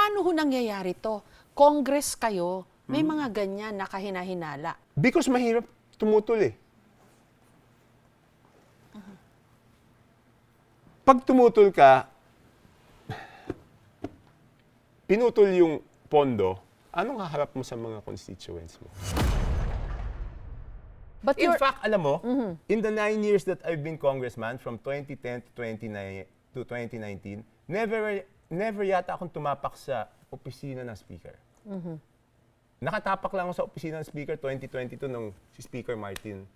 Paano ho nangyayari to? Congress kayo, may mga ganyan na kahinahinala. Because mahirap tumutol eh. Pag tumutol ka, pinutol yung pondo, anong haharap mo sa mga constituents mo? But In you're, fact, alam mo, in the 9 years that I've been congressman, from 2010 to 2019, never yata akong tumapak sa opisina ng speaker. Nakatapak lang ako sa opisina ng speaker 2022 nung si Speaker Martin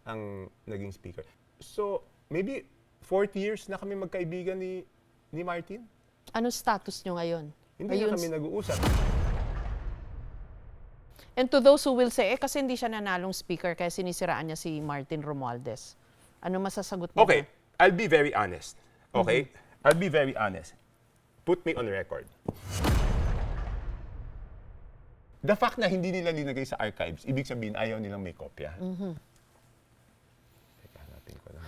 ang naging speaker. So, maybe 40 years na kami magkaibigan ni Martin. ano status nyo ngayon? Hindi na kami nag-uusap. And to those who will say, kasi hindi siya nanalong speaker kaya sinisiraan niya si Martin Romualdez. Ano masasagot mo? Okay, I'll be very honest. Okay? I'll be very honest. Put me on record. The fact na hindi nila linagay sa archives, ibig sabihin ayaw nilang may kopya. Teka, hanapin ko na.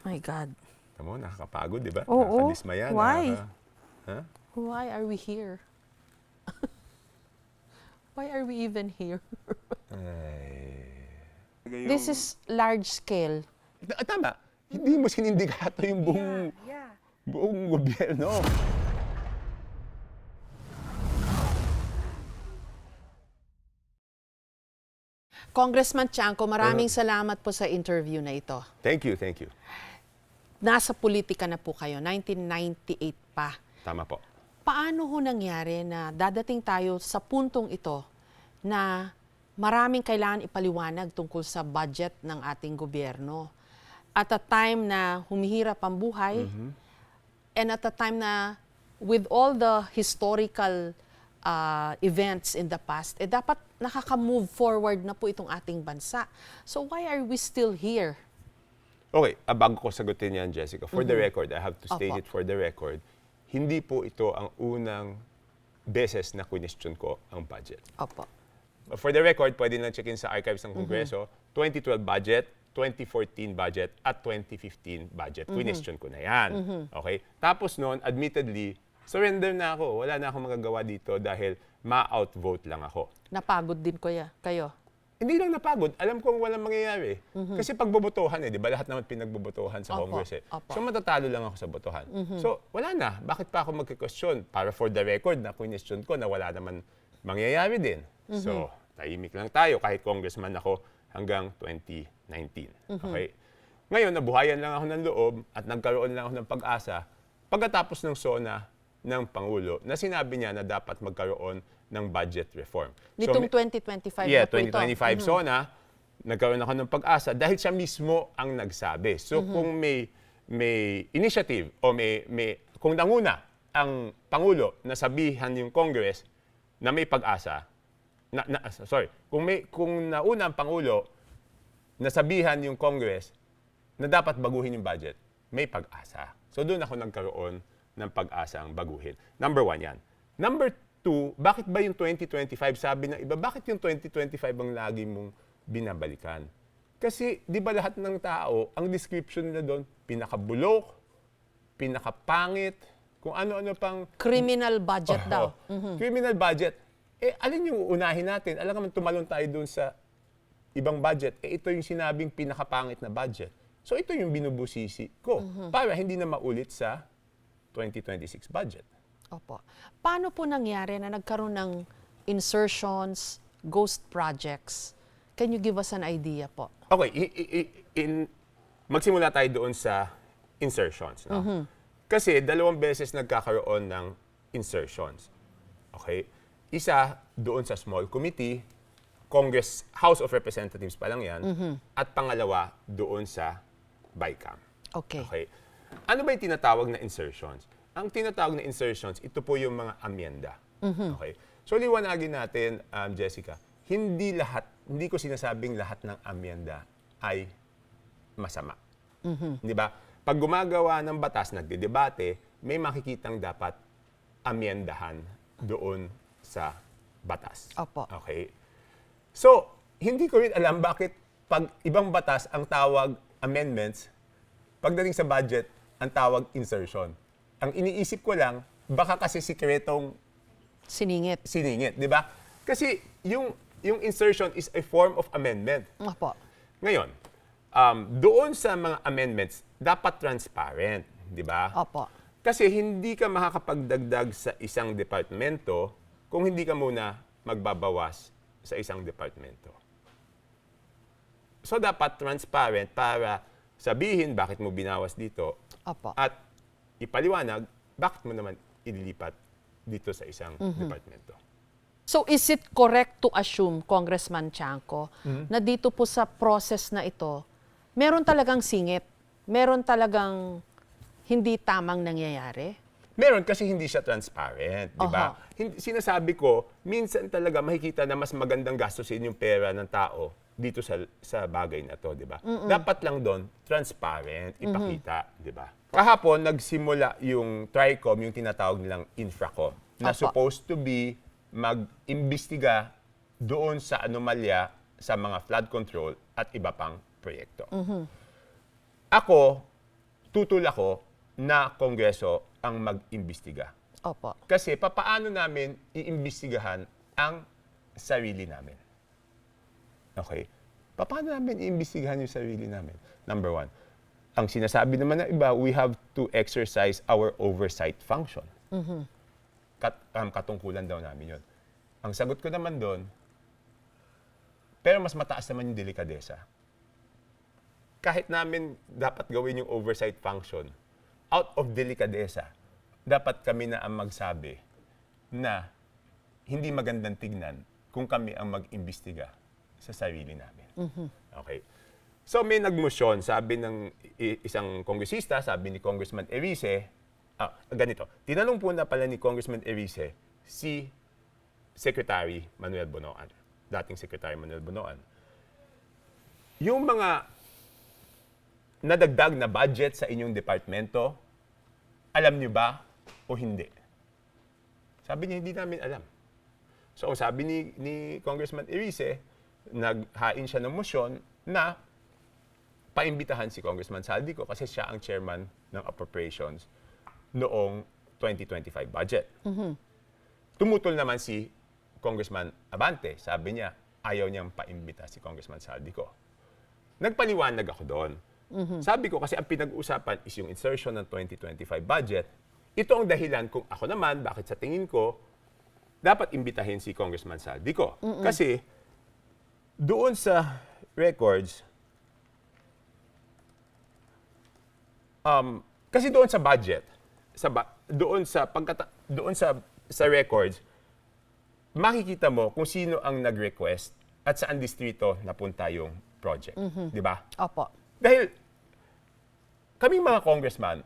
My God. Tamo, nakakapagod, di ba? Oo. Nakakadismaya. Why? Ha? Why are we here? Why are we even here? This is large scale. Tama. Hindi mo sinindikato yung buong gobyerno. Congressman Chanco, maraming salamat po sa interview na ito. Thank you, thank you. Nasa politika na po kayo, 1998 pa. Tama po. Paano ho nangyari na dadating tayo sa puntong ito na maraming kailangan ipaliwanag tungkol sa budget ng ating gobyerno? At a time na humihirap ang buhay, and at a time na with all the historical events in the past, dapat nakaka-move forward na po itong ating bansa. So why are we still here? Okay, bago ko sagutin yan, Jessica, for the record, I have to state Opo. it for the record, hindi po ito ang unang beses na question ko ang budget. Opo. For the record, pwede lang check-in sa archives ng Kongreso, 2012 budget, 2014 budget, at 2015 budget. Question ko na yan. Okay? Tapos noon, admittedly, surrender na ako. Wala na akong magagawa dito dahil ma-outvote lang ako. Napagod din kayo. Hindi lang napagod. Alam kong walang mangyayari. Kasi pagbobotohan di ba? Lahat naman pinagbobotohan sa Opo, Congress eh. opo. So matatalo lang ako sa botohan. So wala na. Bakit pa ako magka-question? Para for the record na question ko na wala naman mangyayari din. So tahimik lang tayo kahit congressman ako hanggang 2019. Okay? Ngayon, nabuhayan lang ako ng loob at nagkaroon lang ako ng pag-asa pagkatapos ng SONA ng Pangulo na sinabi niya na dapat magkaroon ng budget reform. Nitong 2025 Yeah, na po ito. 2025 SONA, nagkaroon ako ng pag-asa dahil siya mismo ang nagsabi. So kung may initiative o kung nanguna ang Pangulo na sabihan yung Congress na may pag-asa, kung nauna ang Pangulo na sabihan yung Congress na dapat baguhin yung budget, may pag-asa. So doon ako nagkaroon ng pag-asa ang baguhin. Number 1 yan. Number 2, bakit ba yung 2025? Sabi ng iba, bakit yung 2025 ang lagi mong binabalikan? Kasi di ba lahat ng tao, ang description nila doon, pinakabulok, pinakapangit, kung ano-ano pang... Criminal budget daw. Criminal budget. Alin yung uunahin natin? Alam naman, tumalon tayo doon sa ibang budget. Ito yung sinabing pinakapangit na budget. So ito yung binubusisi ko para hindi na maulit sa 2026 budget. Opo. Paano po nangyari na nagkaroon ng insertions, ghost projects? Can you give us an idea po? Okay, magsimula tayo doon sa insertions. No? Kasi 2 beses nagkakaroon ng insertions. Okay? Isa doon sa small committee, Congress, House of Representatives pa lang yan, at pangalawa doon sa BICAM. Okay. Okay? Ano ba yung tinatawag na insertions? Ang tinatawag na insertions, ito po yung mga amyenda. Okay? So, liwanagin natin, Jessica, hindi ko sinasabing lahat ng amyenda ay masama. Di ba? Pag gumagawa ng batas, nagdedebate, may makikitang dapat amyendahan doon sa batas. Opo. Okay? So, hindi ko rin alam bakit pag ibang batas ang tawag amendments, pagdating sa budget, ang tawag insertion. Ang iniisip ko lang, baka kasi sikretong siningit, di ba? Kasi yung insertion is a form of amendment. Opo. Ngayon, doon sa mga amendments, dapat transparent, di ba? Opo. Kasi hindi ka makakapagdagdag sa isang departamento kung hindi ka muna magbabawas sa isang departamento. So, dapat transparent para sabihin bakit mo binawas dito Opo. at ipaliwanag bakit mo naman ililipat dito sa isang departamento. So is it correct to assume, Congressman Chanco, na dito po sa process na ito, meron talagang singit? Meron talagang hindi tamang nangyayari? Meron kasi hindi siya transparent, di ba? Sinasabi ko, minsan talaga makikita na mas magandang gastusin yung pera ng tao dito sa bagay na to, di ba? Dapat lang doon, transparent, ipakita, di ba? Kahapon, nagsimula yung TRICOM, yung tinatawag nilang Infracom, na Opo. supposed to be mag-imbestiga doon sa anomalya sa mga flood control at iba pang proyekto. Ako, tutul ako na Kongreso ang mag-imbestiga. Opo. Kasi papaano namin iimbestigahan ang sarili namin? Okay? Paano namin iimbestigahan yung sarili namin? Number one, ang sinasabi naman ng iba, we have to exercise our oversight function. Katungkulan daw namin yun. Ang sagot ko naman doon, pero mas mataas naman yung delikadesa. Kahit namin dapat gawin yung oversight function, out of delikadesa, dapat kami na ang magsabi na hindi magandang tignan kung kami ang mag-imbestiga sa sarili namin. Okay? So may nagmosyon, sabi ng isang kongresista, sabi ni Congressman Erice, ganito, tinanong po na pala ni Congressman Erice si Secretary Manuel Bonoan, dating Secretary Manuel Bonoan, yung mga nadagdag na budget sa inyong departamento, alam niyo ba o hindi? Sabi niya, hindi namin alam. So, ang sabi ni Congressman Erice, naghain siya ng motion na paimbitahan si Congressman Saldico kasi siya ang chairman ng appropriations noong 2025 budget. Tumutol naman si Congressman Abante. Sabi niya, ayaw niyang paimbita si Congressman Saldico. Nagpaliwanag ako doon. Sabi ko kasi ang pinag-usapan is yung insertion ng 2025 budget. Ito ang dahilan kung ako naman, bakit sa tingin ko, dapat imbitahin si Congressman Saldico. Kasi doon sa records, kasi doon sa budget, doon sa records, makikita mo kung sino ang nag-request at saan distrito napunta yung project. Di ba? Opo. Dahil kaming mga congressman,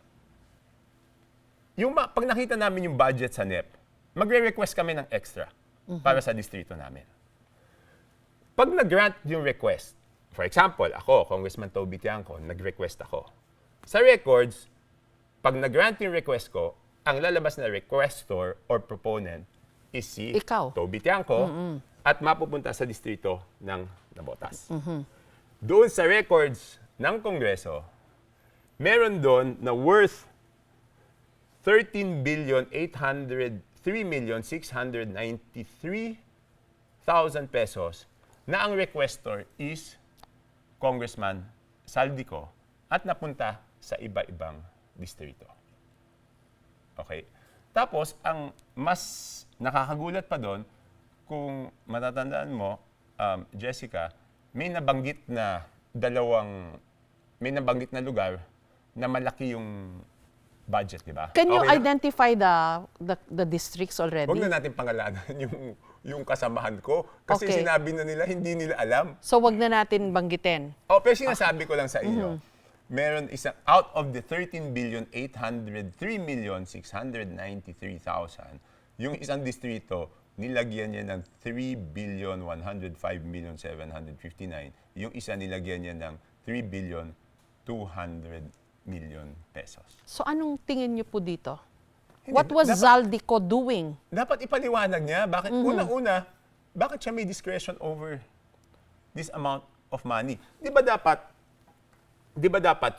pag nakita namin yung budget sa NEP, magre-request kami ng extra para sa distrito namin. Pag nag-grant yung request, for example, ako, Congressman Toby Tiangco, nag-request ako. Sa records, pag nag-grant yung request ko, ang lalabas na requestor or proponent is si Ikaw. Toby Tiangco at mapupunta sa distrito ng Navotas. Doon sa records ng Kongreso, meron doon na worth 13,803,693,000 pesos na ang requestor is Congressman Saldico at napunta sa iba-ibang distrito. Okay? Tapos, ang mas nakakagulat pa doon, kung matatandaan mo, Jessica, may nabanggit na lugar na malaki yung budget, di ba? Can you Okay na? identify the districts already? Huwag na natin pangalanan yung kasamahan ko. Kasi Okay. sinabi na nila, hindi nila alam. So wag na natin banggitin. Pero sinasabi ko lang sa inyo, meron isang, out of the 13,803,693,000, yung isang distrito, nilagyan niya ng 3,105,759,000. Yung isa nilagyan niya ng 3,200,000,000 pesos. So anong tingin niyo po dito? Hindi, What was Zaldico doing? Dapat ipaliwanag niya, bakit unang-una, bakit siya may discretion over this amount of money? Di ba dapat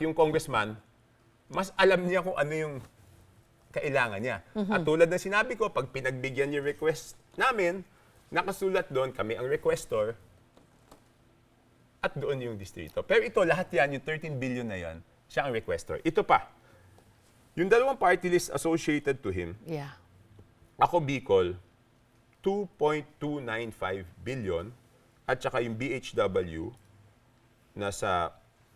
yung congressman, mas alam niya kung ano yung kailangan niya. At tulad ng sinabi ko, pag pinagbigyan yung request namin, nakasulat doon, kami ang requestor, at doon yung distrito. Pero ito, lahat yan, yung 13 billion na yan, siya ang requestor. Ito pa, yung dalawang party list associated to him, Yeah. ako Bicol, 2.295 billion, at saka yung BHW, nasa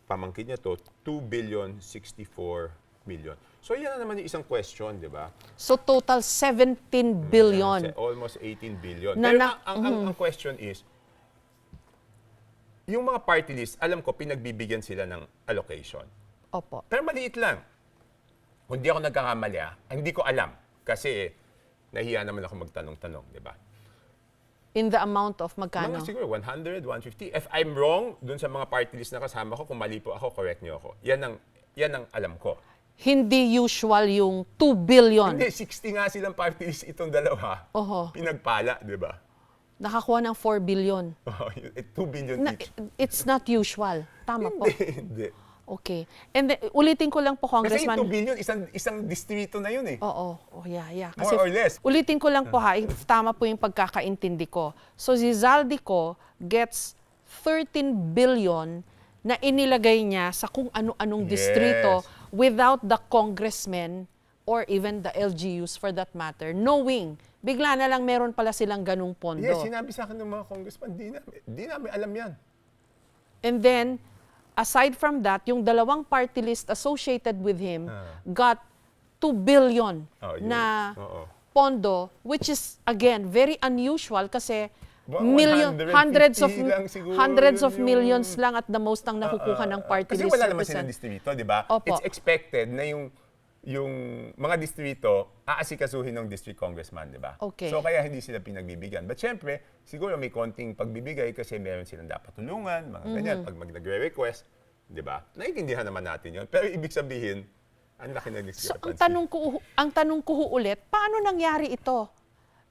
pamangkin niya to, 2 billion 64 million. So yan na naman yung isang question, di ba? So total 17 billion. Almost 18 billion. Na- Pero na- ang question is, yung mga party list, alam ko, pinagbibigyan sila ng allocation. Opo. Pero maliit lang. Kung di ako nagkakamali, hindi ko alam. Kasi nahiya naman ako magtanong-tanong, di ba? In the amount of magkano? Mga siguro 100, 150. If I'm wrong, dun sa mga party list na kasama ko, kung mali po ako, correct niyo ako. Yan ang alam ko. Hindi usual yung 2 billion. Hindi, 60 nga silang party list itong dalawa. Oho. Pinagpala, di ba? Nakakuha ng 4 billion. 2 billion each. It's not usual. Tama po. Hindi. Okay. And then, ulitin ko lang po, Kasi Congressman. yung 2 billion, isang distrito na yun eh. Oo. Oh, yeah. More or less. Ulitin ko lang po tama po yung pagkakaintindi ko. So si Zaldico gets 13 billion na inilagay niya sa kung ano-anong distrito without the congressmen or even the LGUs for that matter, knowing, bigla na lang meron pala silang ganung pondo. Yes, sinabi sa akin ng mga congressman, di namin alam yan. And then, aside from that, yung dalawang party list associated with him got 2 billion na pondo, which is, again, very unusual kasi hundreds of millions lang at the most ang nakukuha ng party Kasi list. wala naman silang distrito, di ba? Opo. It's expected na yung mga distrito aasikasuhin ng district congressman, di ba? Okay. So kaya hindi sila pinagbibigyan. But syempre, siguro may konting pagbibigay kasi meron silang dapat tulungan, mga ganyan, pag nagre-request, di ba? Naiintindihan naman natin yun. Pero ibig sabihin, ang laki ng So, discrepancy. ang tanong ko ulit, paano nangyari ito?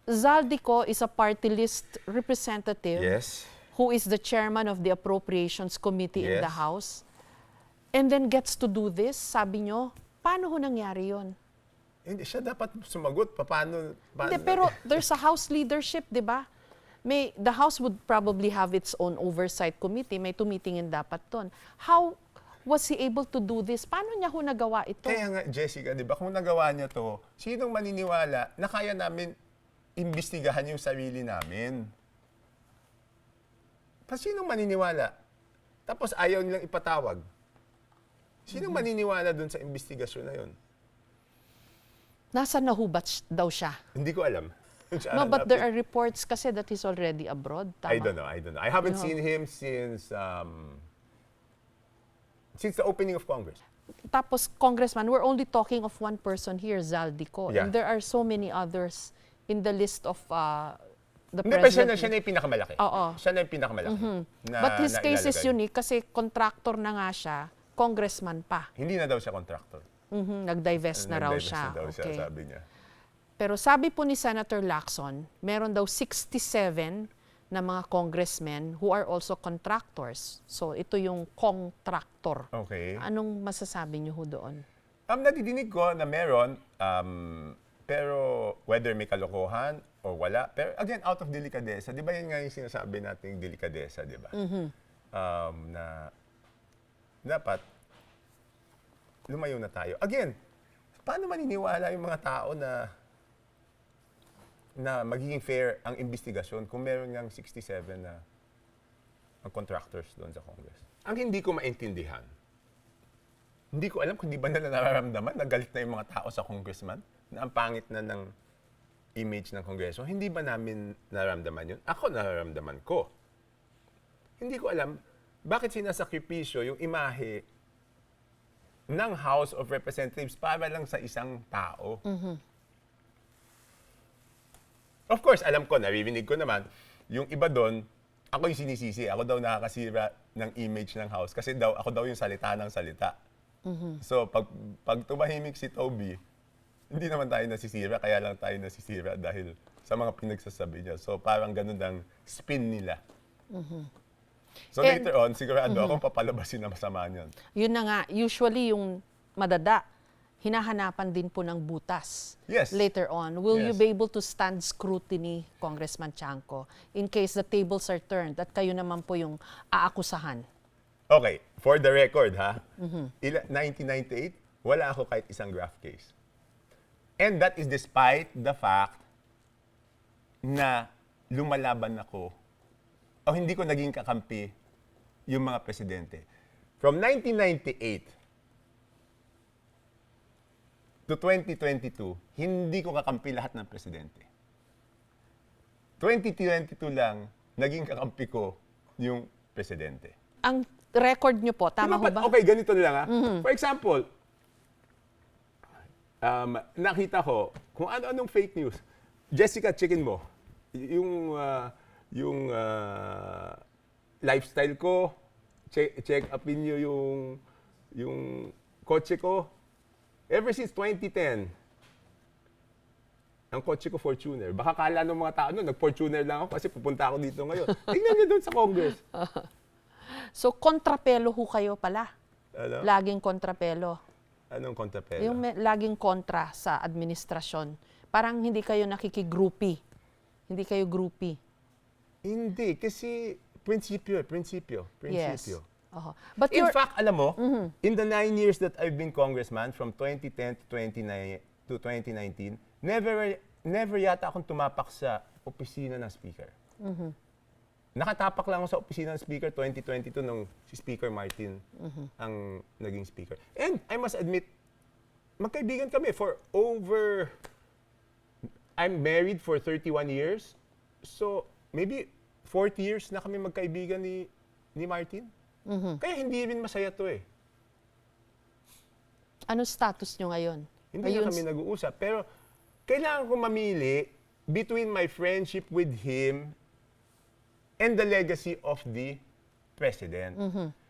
Zaldico is a party list representative Yes. who is the chairman of the Appropriations Committee in the Yes. House and then gets to do this, sabi nyo, paano ho nangyari yon? Hindi, siya dapat sumagot. Paano? Hindi, pero there's a House leadership, di ba? The House would probably have its own oversight committee. May tumitingin dapat doon. How was he able to do this? Paano niya ho nagawa ito? Kaya nga, Jessica, di ba, kung nagawa niya to, sinong maniniwala na kaya namin imbestigahan yung sarili namin? Sinong maniniwala? Tapos ayaw nilang ipatawag. Sinong maniniwala dun sa investigasyon na yun? Nasaan na ho ba daw siya? Hindi ko alam. No, but there are reports kasi that he's already abroad. Tama? I don't know. I haven't seen him since the opening of Congress. Tapos, Congressman, we're only talking of one person here, Zaldico. Yeah. And there are so many others in the list of the Hindi, pero president. siya na yung pinakamalaki. Oo. Siya na yung pinakamalaki. But his case is ilalagay. unique kasi contractor na nga siya, congressman pa. Hindi na daw siya contractor. Nag-divest na raw Nag-divest siya. na daw siya, Okay. sabi niya. Pero sabi po ni Senator Lacson, meron daw 67 na mga congressmen who are also contractors. So ito yung contractor. Okay. Anong masasabi niyo ho doon? Nadidinig ko na meron, pero whether may kalokohan o wala, pero again, out of delicadeza, di ba yun nga yung sinasabi nating delicadeza, di ba? Na dapat lumayo na tayo. Again, paano maniniwala yung mga tao na magiging fair ang investigasyon kung meron ngang 67 na ang contractors doon sa Congress? Ang hindi ko maintindihan, hindi ko alam kung di ba nila nararamdaman na galit na yung mga tao sa congressman, na ang pangit na ng image ng Kongreso. Hindi ba namin nararamdaman yun? Ako nararamdaman ko. Hindi ko alam bakit sinasakripisyo yung imahe ng House of Representatives para lang sa isang tao. Of course, alam ko, naririnig ko naman, yung iba doon, ako yung sinisisi. Ako daw nakakasira ng image ng House kasi ako daw yung salita ng salita. So, pag tumahimik si Toby, hindi naman tayo nasisira, kaya lang tayo nasisira dahil sa mga pinagsasabi niya. So, parang ganun ang spin nila. So, later on, sigurado akong papalabasin na masama niyan. Yun na nga, usually yung madada, hinahanapan din po ng butas Yes. later on. Will you Yes. be able to stand scrutiny, Congressman Chanco, in case the tables are turned at kayo naman po yung aakusahan? Okay, for the record ha, 1998, wala ako kahit isang graft case. And that is despite the fact na lumalaban ako o hindi ko naging kakampi yung mga presidente. From 1998 to 2022, hindi ko kakampi lahat ng presidente. 2022 lang, naging kakampi ko yung presidente. Ang record nyo po, tama ho ba? Okay, ganito na lang ha. For example, nakita ko kung ano-anong fake news. Jessica, checkin mo. Yung lifestyle ko, check upin nyo yung kotse ko. Ever since 2010, ang kotse ko Fortuner. Baka kala ng mga tao, nag-Fortuner lang ako kasi pupunta ako dito ngayon. Tingnan nyo doon sa Congress. So, kontrapelo ho kayo pala. Ano? Laging kontrapelo. Anong kontrapelo? Yung laging kontra sa administrasyon. Parang hindi kayo nakiki-groupie. Hindi kayo groupie. Hindi, kasi prinsipyo. Yes. But In you're, fact, alam mo, in the 9 years that I've been congressman, from 2010 to 2019, never yata akong tumapak sa opisina ng speaker. Nakatapak lang ako sa opisina ng speaker 2022 nung si Speaker Martin ang naging speaker. And I must admit, magkaibigan kami for I'm married for 31 years. So, maybe 40 years na kami magkaibigan ni Martin. Kaya hindi rin masaya to eh. ano status nyo ngayon? Hindi na kami nag-uusap. Pero kailangan ko mamili between my friendship with him and the legacy of the president.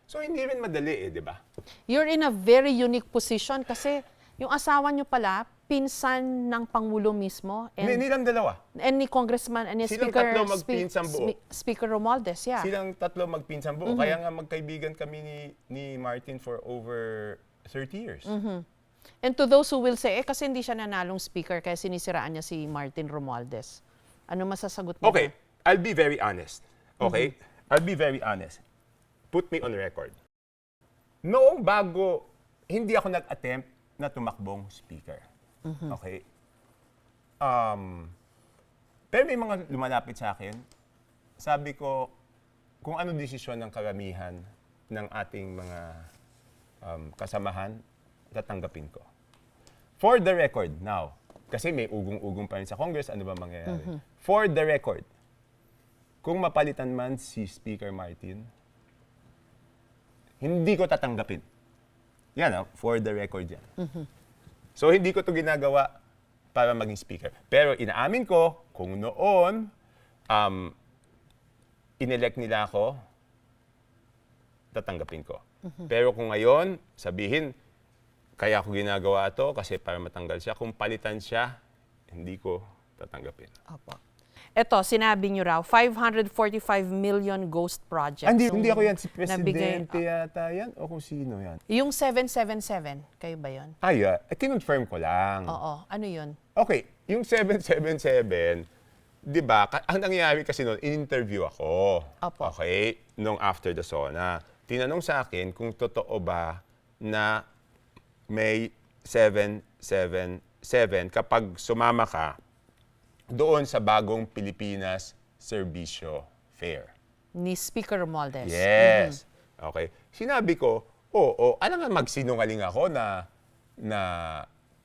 So hindi rin madali di ba? You're in a very unique position kasi yung asawa nyo pala, pinsan ng Pangulo mismo. Nilang dalawa. And ni Congressman, and ni Silang Speaker, tatlo magpinsang buo. Speaker Romualdez, yeah. Silang tatlo magpinsang buo. Kaya nga magkaibigan kami ni Martin for over 30 years. And to those who will say, kasi hindi siya nanalong speaker kaya sinisiraan niya si Martin Romualdez. Ano masasagot mo? Okay, I'll be very honest. Okay? I'll be very honest. Put me on record. Noong bago, hindi ako nag-attempt na tumakbong speaker. Okay? Pero may mga lumalapit sa akin. Sabi ko, kung ano desisyon ng karamihan ng ating mga kasamahan, tatanggapin ko. For the record, now, kasi may ugong-ugong pa rin sa Congress, ano ba mangyayari? For the record, kung mapalitan man si Speaker Martin, hindi ko tatanggapin. Yan, for the record yan. So, hindi ko to ginagawa para maging speaker. Pero inaamin ko, kung noon, inelect nila ako, tatanggapin ko. Pero kung ngayon, sabihin, kaya ako ginagawa to kasi para matanggal siya. Kung palitan siya, hindi ko tatanggapin. Opo. Ito, sinabi niyo raw, 545 million ghost project. Hindi ako yan. Si nabigay- Presidente yata yan o kung sino yan. Yung 777, kayo ba yun? Kinonfirm ko lang. Oo. Ano yun? Okay, yung 777, di ba, ang nangyayari kasi noon, in-interview ako. Opo. Okay, nung after the SONA. Tinanong sa akin kung totoo ba na may 777 kapag sumama ka doon sa bagong Pilipinas Serbisyo Fair. Ni Speaker Romualdez. Yes. Okay. Sinabi ko, alam nga magsinungaling ako na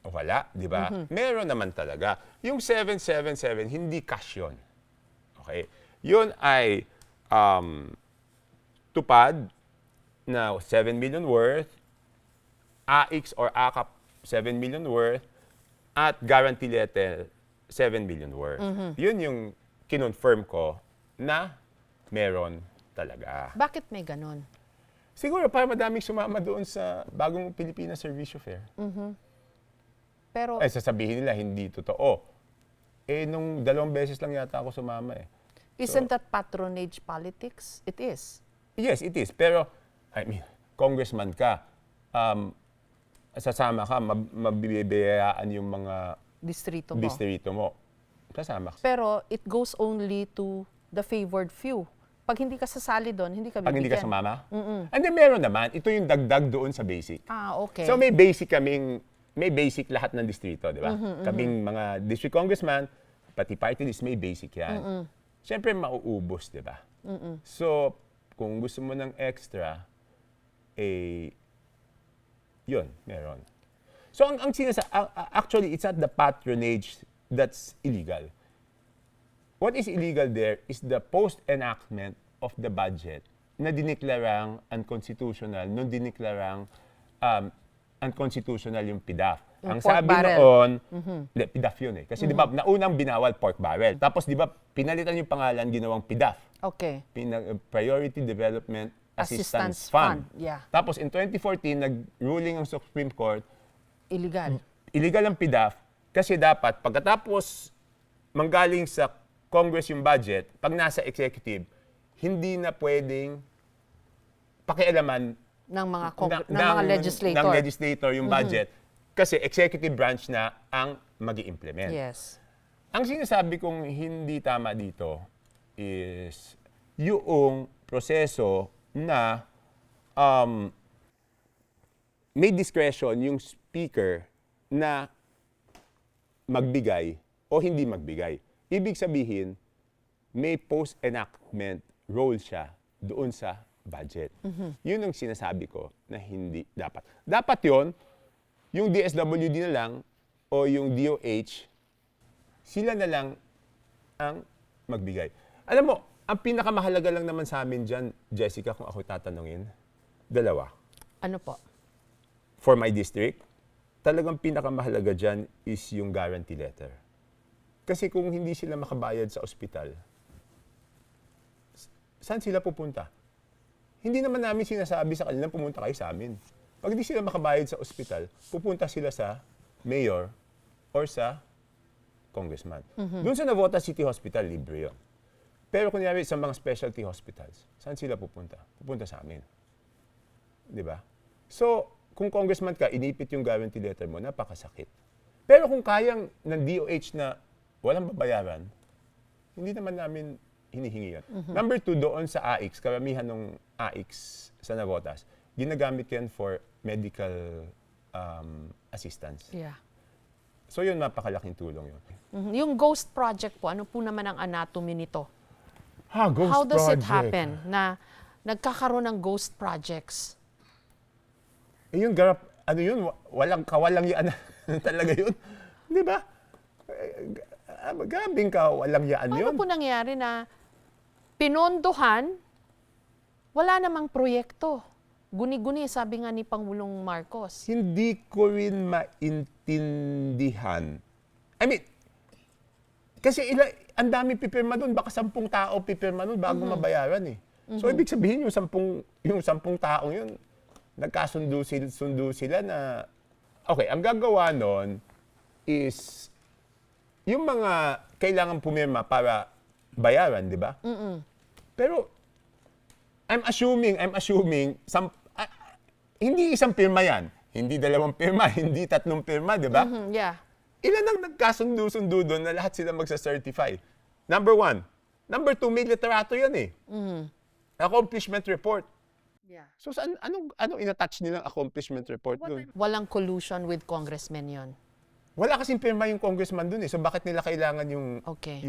wala, di ba? Meron naman talaga. Yung 777, hindi cash yun. Okay? Yun ay tupad na 7 million worth, AX or AKAP 7 million worth, at guarantee letter 7 million worth. Yun yung kinonfirm ko na meron talaga. Bakit may ganon? Siguro para madaming sumama doon sa bagong Pilipinas Serbisyo Fair. Pero, Ay, sasabihin nila, hindi totoo. Nung 2 beses lang yata ako sumama isn't that patronage politics? It is. Yes, it is. Pero, I mean, congressman ka. sasama ka, mabibiyayaan yung mga Distrito mo. distrito mo. Sasama ka. Pero it goes only to the favored few. Pag hindi ka sasali doon, hindi ka bibigyan. Pag hindi ka sumama? And then meron naman, ito yung dagdag doon sa basic. Okay. So may basic lahat ng distrito, di ba? Kaming mga district congressman, pati party list, may basic yan. Siyempre, mauubos, di ba? So, kung gusto mo ng extra, yun, meron. So, ang actually, it's not the patronage that's illegal. What is illegal there is the post-enactment of the budget na diniklarang unconstitutional, nung diniklarang unconstitutional yung PDAF. Yung Ang pork sabi barrel. noon, PDAF yun eh. Kasi di ba, naunang binawal pork barrel. Tapos di ba, pinalitan yung pangalan, ginawang PDAF. Okay. Priority Development Assistance Assistance Fund. Fund. Yeah. Tapos in 2014, nag-ruling ang Supreme Court, Illegal. illegal ang PDAF kasi dapat pagkatapos manggaling sa Congress yung budget, pag nasa executive, hindi na pwedeng pakialaman Ng mga legislator. ng legislator yung budget kasi executive branch na ang mag-i-implement. Yes. Ang sinasabi kong hindi tama dito is yung proseso na may discretion yung speaker na magbigay o hindi magbigay. Ibig sabihin, may post-enactment role siya doon sa budget. Yun ang sinasabi ko na hindi dapat. Dapat yon yung DSWD na lang o yung DOH, sila na lang ang magbigay. Alam mo, ang pinakamahalaga lang naman sa amin dyan, Jessica, kung ako tatanungin, dalawa. Ano po? For my district, talagang pinakamahalaga dyan is yung guarantee letter. Kasi kung hindi sila makabayad sa ospital, saan sila pupunta? Hindi naman namin sinasabi sa kanila, pumunta kayo sa amin. Pag hindi sila makabayad sa ospital, pupunta sila sa mayor or sa congressman. Doon sa Navotas City Hospital, libre yun. Pero kunyari sa mga specialty hospitals, saan sila pupunta? Pupunta sa amin. Di ba? So, kung congressman ka, inipit yung guarantee letter mo, napakasakit. Pero kung kayang ng DOH na walang babayaran, hindi naman namin hinihingi yan. Number 2, doon sa AIX, karamihan ng AIX sa Navotas, ginagamit yan for medical assistance. Yeah. So yun, napakalaking tulong yun. Yung ghost project po, ano po naman ang anatomy nito? Ghost How does it project. happen na nagkakaroon ng ghost projects? Yung ano yun, kawalang yan talaga yun. Di ba? Gabing kawalang yan yun. Ano po nangyari na pinondohan, wala namang proyekto? Guni-guni, sabi nga ni Pangulong Marcos. Hindi ko rin maintindihan. I mean, kasi ang dami pipirma doon, baka 10 tao pipirma doon bago mabayaran eh. So ibig sabihin yung 10 taong yun, nagkasundo sila na, okay, ang gagawa nun is, yung mga kailangan pumirma para bayaran, di ba? Pero, I'm assuming, hindi isang pirma yan. Hindi 2 pirma, hindi 3 pirma, di ba? Yeah. Ilan ang nagkasundo-sundo doon na lahat sila magsa-certify? Number 1. Number 2, may literato yan eh. Accomplishment report. Yeah. So, anong inattach nilang accomplishment report doon? Walang collusion with congressmen yon. Wala kasing pirma yung congressman doon eh. So, bakit nila kailangan Okay.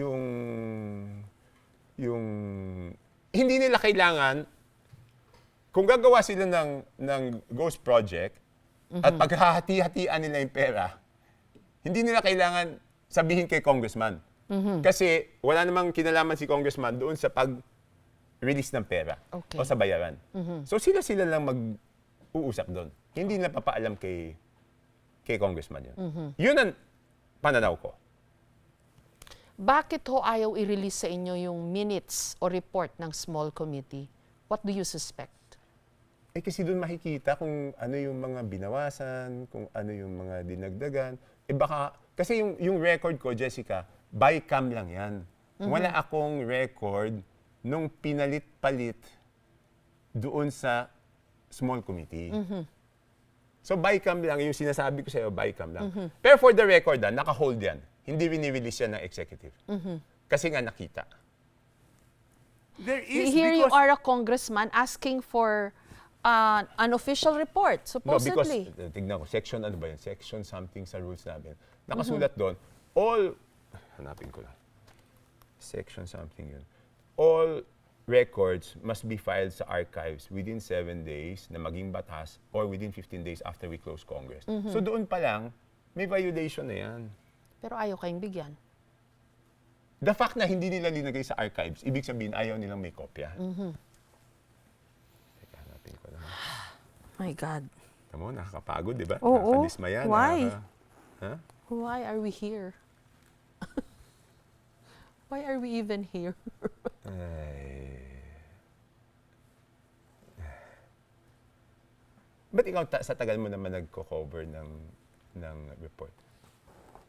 hindi nila kailangan, kung gagawa sila ng ghost project, at paghahati-hatian nila yung pera, hindi nila kailangan sabihin kay congressman. Kasi wala namang kinalaman si congressman doon sa pag-release ng pera Okay. o sa bayaran. So sila lang mag-uusap doon. Hindi na papaalam kay congressman yun. Yun ang pananaw ko. Bakit ho ayaw i-release sa inyo yung minutes o report ng small committee? What do you suspect? Kasi doon makikita kung ano yung mga binawasan, kung ano yung mga dinagdagan. Baka, kasi yung record ko, Jessica, by cam lang yan. Wala akong record nung pinalit-palit doon sa small committee. So bycam lang, yung sinasabi ko sa'yo, bycam lang. Pero for the record, naka-hold yan. Hindi rini-release yan ng executive. Kasi nga nakita. There is, Here you because- are a congressman asking for an official report, No, because, supposedly. tignan ko, section ano ba yun? Section something sa rules namin. Nakasulat doon, all, hanapin ko lang. Section something yun. All records must be filed sa archives within 7 days na maging batas or within 15 days after we close Congress. So doon pa lang, may violation na yan. Pero ayaw kayong bigyan. The fact na hindi nila linagay sa archives, ibig sabihin ayaw nilang may kopya. Teka, hanapin ko lang. My God. Tamo, nakakapagod, di ba? Oo. Nakakadismaya. Why? Ha? Why are we here? Why are we even here? Ay. Ba't ikaw sa tagal mo naman nagko-cover ng report?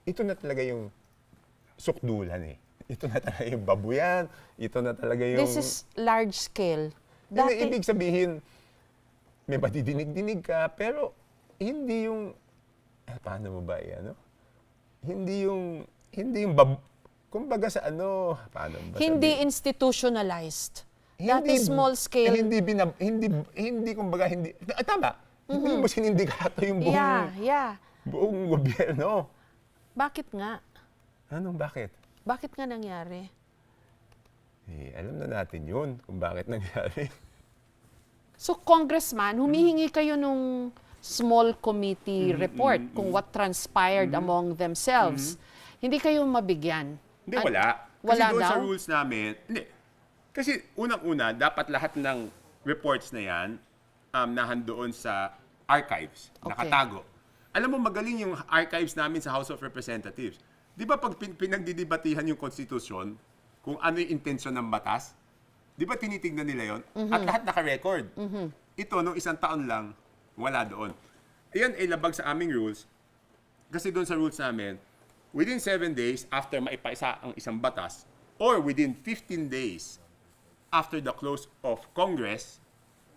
Ito na talaga yung sukdulan eh. Ito na talaga yung babuyan. Ito na talaga yung... This is large scale. Hindi, ibig sabihin, may madidinig-dinig ka, pero hindi yung... paano mo ba ano? Hindi yung kumbaga sa ano, paano ba Hindi sabihin? institutionalized. That is small scale. Hindi kumbaga hindi tama. Hindi mo sinindikato yung buong Yeah. buong gobyerno. Bakit nga? Anong bakit? Bakit nga nangyari? Alam na natin yun kung bakit nangyari. So, Congressman, humihingi kayo nung small committee report kung what transpired among themselves. Hindi kayo mabigyan. Hindi, wala. Wala Kasi doon daw? sa rules namin, hindi. Kasi unang-una, dapat lahat ng reports na yan nahandoon sa archives, Okay. nakatago. Alam mo, magaling yung archives namin sa House of Representatives. Di ba pag pinagdidibatihan yung konstitusyon, kung ano yung intensyon ng batas, di ba tinitignan nila yon? At lahat naka-record. Ito, nung isang taon lang, wala doon. Ayan ay labag sa aming rules. Kasi doon sa rules namin, within 7 days after maipaisa ang isang batas, or within 15 days after the close of Congress,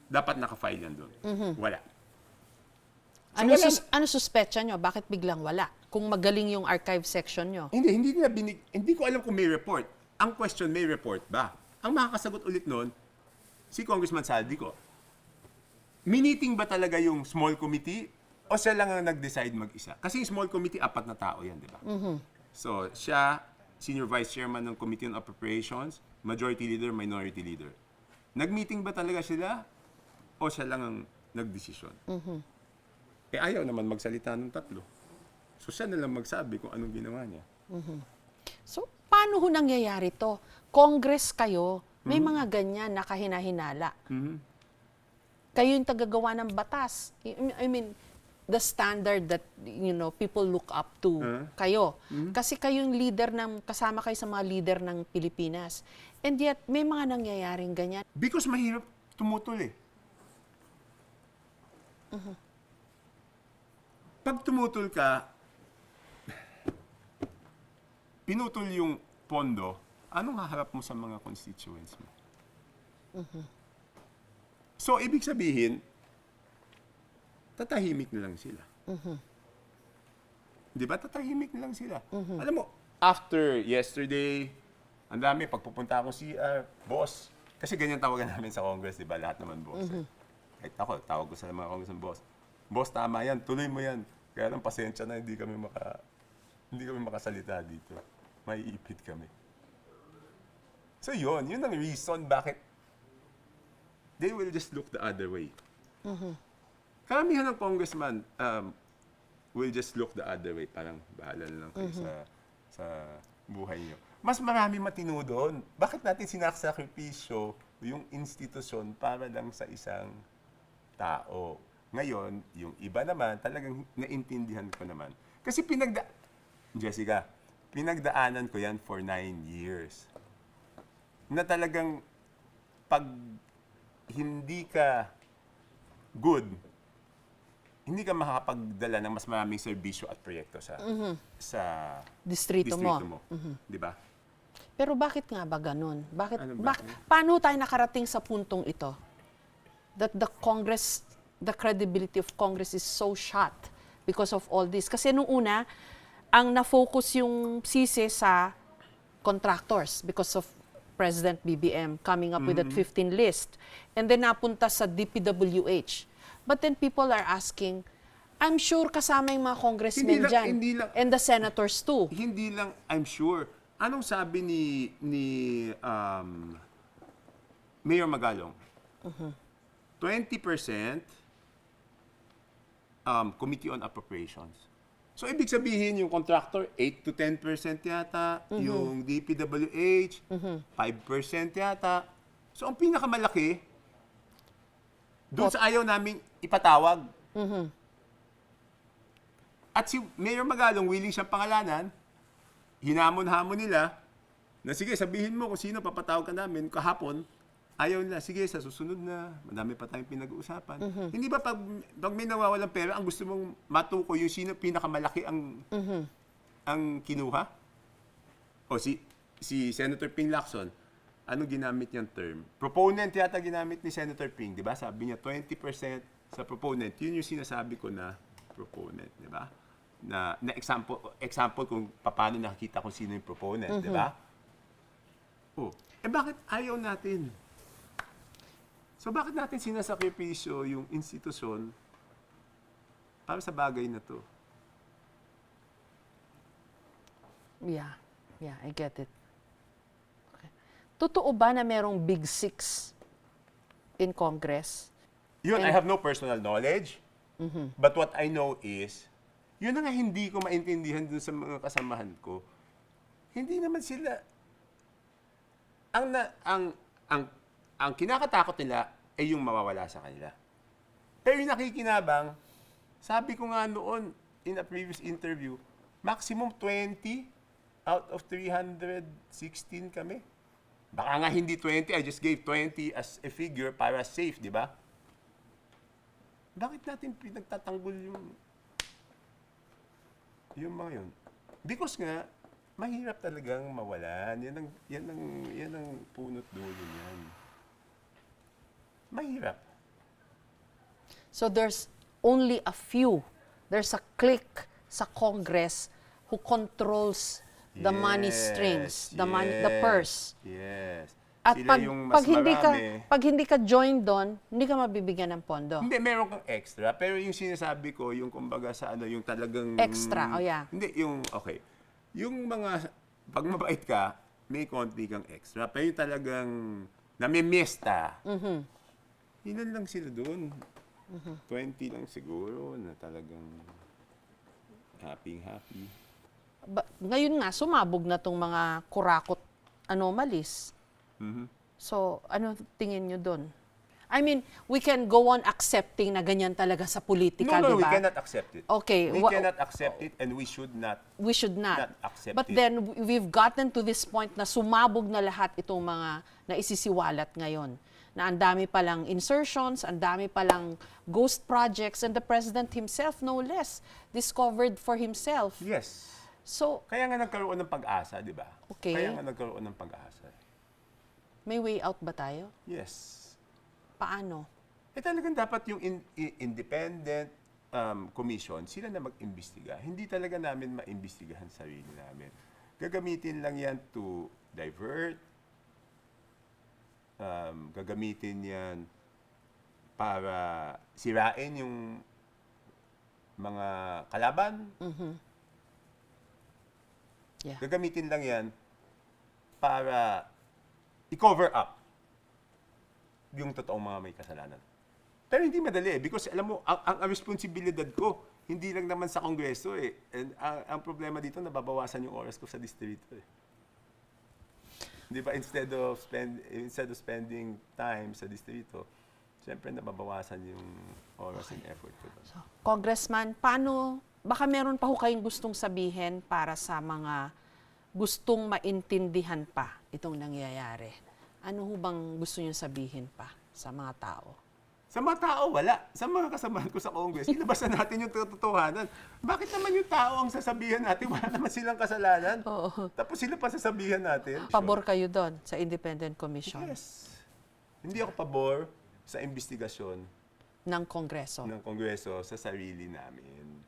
dapat naka-file yan doon. Wala. Ano suspetsa nyo? Bakit biglang wala? Kung magaling yung archive section nyo. Hindi ko alam kung may report. Ang question, may report ba? Ang makakasagot ulit noon, si Congressman Saldico. Miniting ba talaga yung small committee o siya lang ang nag-decide mag-isa? Kasi yung small committee, 4 na tao yan, di ba? So, siya, Senior Vice Chairman ng Committee on Appropriations, Majority Leader, Minority Leader. Nag-meeting ba talaga sila o siya lang ang nagdesisyon? Ayaw naman magsalita ng tatlo. So, siya na lang magsabi kung anong ginawa niya. So, paano ho nangyayari to? Congress kayo, may mga ganyan na kahina-hinala. Kayo yung tagagawa ng batas. I mean, the standard that, people look up to kayo. Kasi kayo yung leader kasama kayo sa mga leader ng Pilipinas. And yet, may mga nangyayaring ganyan. Because mahirap tumutol eh. Pag tumutol ka, pinutol yung pondo, anong haharap mo sa mga constituents mo? So, ibig sabihin, tatahimik na lang sila. Di ba? Tatahimik na lang sila. Alam mo, after yesterday, ang dami, pagpupunta ako CR, boss. Kasi ganyan tawagan namin sa Congress, di ba? Lahat naman boss. Kahit ako, tawag ko sa mga Congress boss. Boss, tama yan, tuloy mo yan. Kaya lang pasensya na, hindi kami makasalita dito. May ipit kami. So yun ang reason bakit they will just look the other way. Karamihan ng congressman will just look the other way. Parang bahala na lang kayo sa buhay niyo. Mas marami matino doon. Bakit natin sinasakripisyo yung institusyon para lang sa isang tao? Ngayon, yung iba naman, talagang naintindihan ko naman. Kasi Jessica, pinagdaanan ko yan for 9 years. Na talagang pag hindi ka good, hindi ka makakapagdala ng mas maraming serbisyo at proyekto sa Distrito mo. Di ba? Pero bakit nga ba ganun? Ano ba? Paano tayo nakarating sa puntong ito? That the Congress the credibility of Congress is so shot because of all this. Kasi nung una, ang na-focus yung sisi sa contractors because of President BBM coming up with that 15 list. And then napunta sa DPWH. But then people are asking, I'm sure kasama yung mga congressmen dyan. Hindi lang. And the senators too. Hindi lang, I'm sure. Anong sabi ni Mayor Magalong? 20% Committee on Appropriations. So, ibig sabihin, yung contractor, 8 to 10% yata. Yung DPWH, 5% yata. So, ang pinakamalaki, doon sa ayaw naming ipatawag. At si Mayor Magalong, willing siyang pangalanan, hinamon-hamon nila, na sige, sabihin mo kung sino papatawag ka namin kahapon, ayaw nila, sige, sa susunod na, madami pa tayong pinag-uusapan. Hindi ba pag may nawawalang pera, ang gusto mong matukoy yung sino pinakamalaki ang kinuha? O si Senator Ping Lacson, anong ginamit niyang term? Proponent yata ginamit ni Senator Ping, di ba? Sabi niya 20% sa proponent. Yun yung sinasabi ko na proponent, di ba? Na example kung paano nakikita kung sino yung proponent, di ba? Oh, bakit ayaw natin? So bakit natin sinasakripisyo yung institusyon para sa bagay na to? Yeah, I get it. Okay. Totoo ba na merong Big Six in Congress? Yun, I have no personal knowledge. But what I know is, yun na nga hindi ko maintindihan dun sa mga kasamahan ko. Hindi naman sila, ang kinakatakot nila ay yung mawawala sa kanila. Pero yung nakikinabang, sabi ko nga noon in a previous interview, maximum 20 out of 316 kami. Baka nga hindi 20, I just gave 20 as a figure para safe, di ba? Bakit natin pinagtatanggol yung mga yun? Because nga, mahirap talagang mawalan. Yan ang punot dulo niyan. Mahirap. So there's only a few. There's a clique sa Congress who controls the money strings, the purse. Yes. At Sila yung mas marami. pag hindi ka join doon, hindi ka mabibigyan ng pondo. Hindi, meron kang extra. Pero yung sinasabi ko, yung kumbaga sa ano, yung talagang... Extra, yeah. Hindi, okay. Yung mga, pag mabait ka, may konti kang extra. Pero yung talagang namimista, yun lang sila doon. 20 lang siguro na talagang happy. Ngayon nga, sumabog na tong mga kurakot anomalies. So, ano tingin nyo doon? I mean, we can go on accepting na ganyan talaga sa politika, No, di we ba? cannot accept it. Okay. We cannot accept it and we should not. We should not. accept But it. then, we've gotten to this point na sumabog na lahat itong mga naisisiwalat ngayon. Na ang dami palang insertions, ang dami palang ghost projects, and the President himself, no less, discovered for himself. Yes. So, Kaya nga nagkaroon ng pag-asa, di ba? Okay. Kaya nga nagkaroon ng pag-asa. may way out ba tayo? Yes. Paano? Talagang dapat yung independent commission, sila na mag-imbestiga. Hindi talaga namin ma-imbestigahan sarili namin. Gagamitin lang yan to divert, gagamitin yan para sirain yung mga kalaban. Yeah. Gagamitin lang yan para i-cover up yung totoong mga may kasalanan. Pero hindi madali because alam mo, ang responsibilidad ko, hindi lang naman sa Kongreso eh. And ang problema dito, nababawasan yung oras ko sa distrito eh. Di ba, instead of spending time sa distrito, siyempre nababawasan yung oras and effort ko. So, Congressman, paano, baka meron pa ho kayong gustong sabihin para sa mga gustong maintindihan pa itong nangyayari? Ano ho bang gusto niyo sabihin pa sa mga tao? Sa mga tao, wala. Sa mga kasamahan ko sa Congress, ilabasan natin yung totohanan. Bakit naman yung tao ang sasabihan natin? Wala naman silang kasalanan. Oo. Tapos sila pa sasabihan natin. Pabor kayo doon sa Independent Commission? Yes. Hindi ako pabor sa investigasyon ng Kongreso. ng Kongreso sa sarili namin.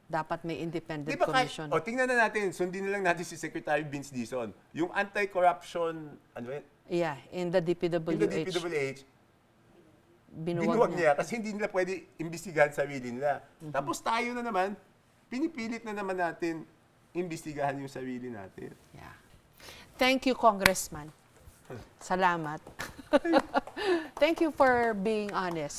Dapat may independent Di ba commission. tingnan na natin, sundin na lang natin si Secretary Vince Dizon. Yung anti-corruption, Yeah, in the in the DPWH, DPWH, binuwag binuwag niya. niya kasi hindi nila pwede imbestigahan sarili nila. Tapos tayo na naman, pinipilit na naman natin imbestigahan yung sarili natin. Yeah. Thank you, Congressman. Salamat. Thank you for being honest.